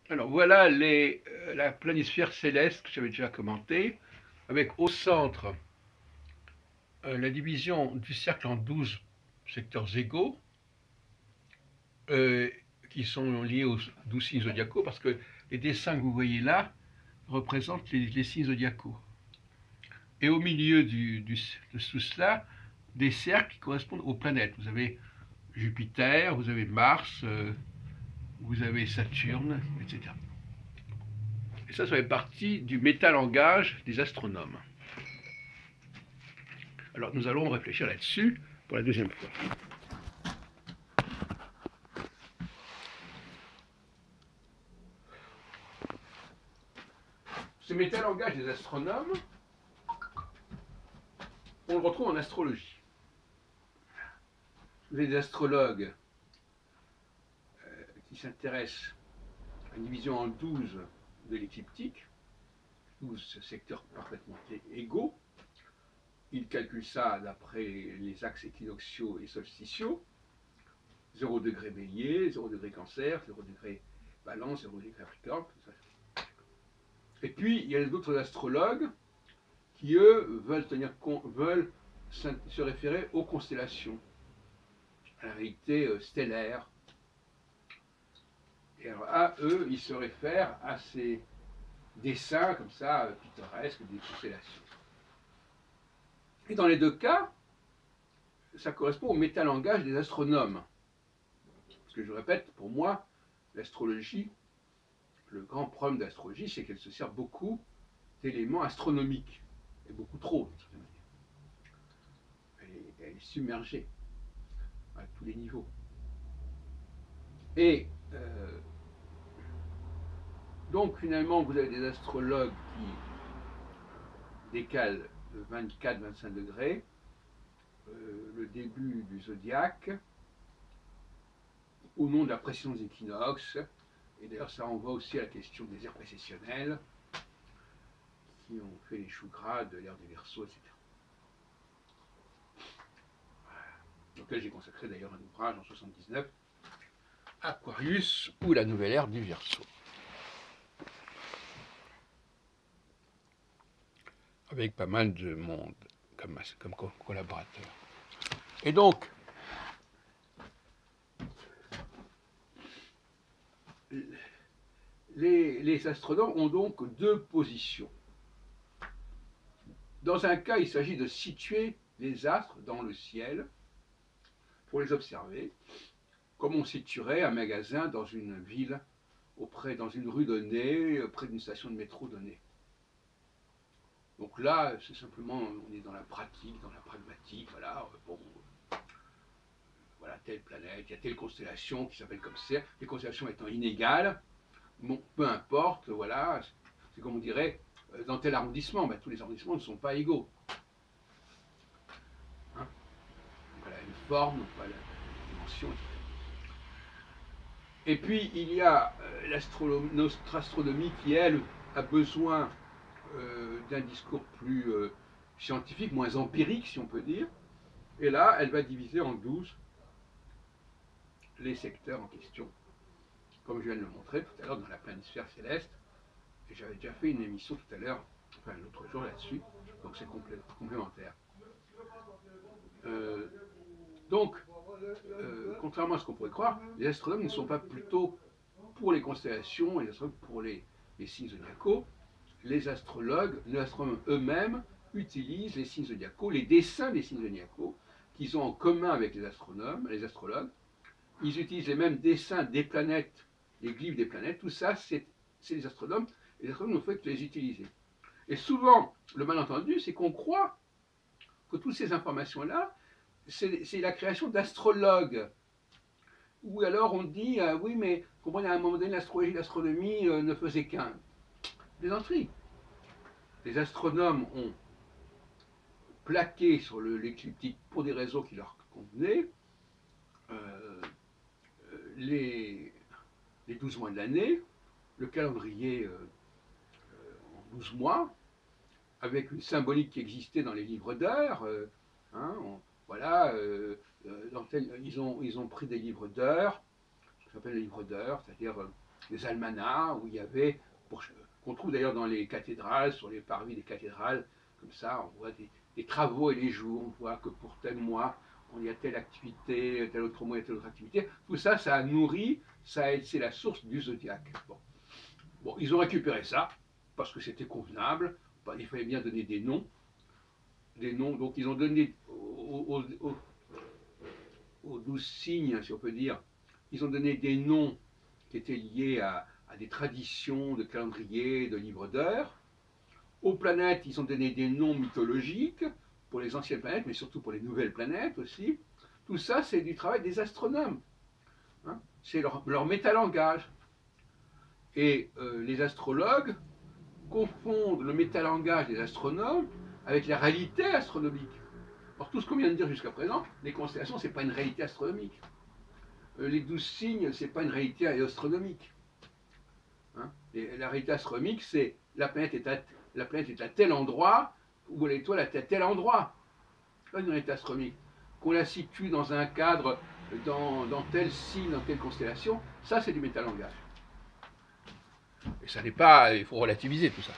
Alors voilà la planisphère céleste que j'avais déjà commenté, avec au centre la division du cercle en 12 secteurs égaux, euh, qui sont liés aux 12 signes zodiacaux, parce que les dessins que vous voyez là représentent les signes zodiacaux. Et au milieu de tout cela, des cercles qui correspondent aux planètes. Vous avez Jupiter, vous avez Mars, vous avez Saturne, etc. Et ça fait partie du métalangage des astronomes. Alors nous allons réfléchir là-dessus pour la deuxième fois. Ce métalangage des astronomes, on le retrouve en astrologie. Vous avez des astrologues qui s'intéressent à une division en 12 de l'écliptique, 12 secteurs parfaitement égaux. Ils calculent ça d'après les axes équinoxiaux et solsticiaux. 0 degré bélier, 0 degré cancer, 0 degré balance, 0 degré capricorne, tout ça. Et puis, il y a d'autres astrologues qui, eux, veulent se référer aux constellations, à la réalité stellaire. Et alors, eux, ils se réfèrent à ces dessins comme ça, pittoresques, des constellations. Et dans les deux cas, ça correspond au métalangage des astronomes. Parce que je répète, pour moi, l'astrologie, le grand problème de l'astrologie, c'est qu'elle se sert beaucoup d'éléments astronomiques, et beaucoup trop, de certaine manière. Elle est submergée à tous les niveaux. Et donc finalement, vous avez des astrologues qui décalent de 24-25 degrés le début du zodiaque au nom de la précision des équinoxes. Et d'ailleurs, ça renvoie aussi à la question des ères précessionnelles qui ont fait les choux gras de l'ère des Verseaux, etc. Auquel j'ai consacré d'ailleurs un ouvrage en 79, Aquarius ou la nouvelle ère du Verseau. Avec pas mal de monde comme collaborateur. Et donc, les astronomes ont donc deux positions. Dans un cas, il s'agit de situer les astres dans le ciel pour les observer, comme on situerait un magasin dans une ville, dans une rue donnée, près d'une station de métro donnée. Donc là, c'est simplement, on est dans la pratique, dans la pragmatique, voilà, bon, voilà, telle planète, il y a telle constellation qui s'appelle comme ça, les constellations étant inégales, bon, peu importe, voilà, c'est comme on dirait, dans tel arrondissement, ben, tous les arrondissements ne sont pas égaux. Hein, voilà, une forme, voilà, une dimension, etc. Et puis, il y a notre astronomie qui, elle, a besoin d'un discours plus scientifique, moins empirique, si on peut dire. Et là, elle va diviser en 12 les secteurs en question, comme je viens de le montrer tout à l'heure dans la planisphère céleste. Et j'avais déjà fait une émission tout à l'heure, enfin l'autre jour là-dessus, donc c'est complémentaire. Euh, donc, contrairement à ce qu'on pourrait croire, les astronomes ne sont pas plutôt pour les constellations et les astronomes pour les signes zodiacaux. Les astronomes eux-mêmes utilisent les signes zodiacaux, les dessins des signes zodiacaux qu'ils ont en commun avec les astronomes, les astrologues. Ils utilisent les mêmes dessins des planètes, les glyphes des planètes. Tout ça, c'est les astronomes. Et les astronomes ne font que les utiliser. Et souvent, le malentendu, c'est qu'on croit que toutes ces informations-là, c'est la création d'astrologues. Ou alors on dit, oui, mais comprenez, à un moment donné, l'astrologie et l'astronomie ne faisaient qu'un. Plaisanterie. Les astronomes ont plaqué sur l'écliptique pour des raisons qui leur convenaient euh, les 12 mois de l'année, le calendrier en 12 mois, avec une symbolique qui existait dans les livres d'heures. Hein, voilà, ils ont pris des livres d'heures, ce qu'on appelle les livres d'heures, c'est-à-dire des almanachs où il y avait, qu'on trouve d'ailleurs dans les cathédrales, sur les parvis des cathédrales, comme ça, on voit des travaux et les jours, on voit que pour tel mois, on y a telle activité, tel autre mois, il y a telle autre activité. Tout ça, ça a nourri, c'est la source du zodiaque. Bon, ils ont récupéré ça, parce que c'était convenable, il fallait bien donner des noms, donc ils ont donné aux 12 signes, si on peut dire, ils ont donné des noms qui étaient liés à des traditions de calendrier, de livres d'heures. Aux planètes, ils ont donné des noms mythologiques pour les anciennes planètes, mais surtout pour les nouvelles planètes aussi. Tout ça, c'est du travail des astronomes. Hein, c'est leur métalangage. Et les astrologues confondent le métalangage des astronomes avec la réalité astronomique. Or, tout ce qu'on vient de dire jusqu'à présent, les constellations, ce n'est pas une réalité astronomique. Les 12 signes, ce n'est pas une réalité astronomique. Hein, et la réalité astronomique, c'est la planète est à tel endroit, ou l'étoile est à tel endroit. C'est pas une réalité astronomique. Qu'on la situe dans un cadre, dans tel signe, dans telle constellation, ça c'est du métalangage. Et ça n'est pas, il faut relativiser tout ça.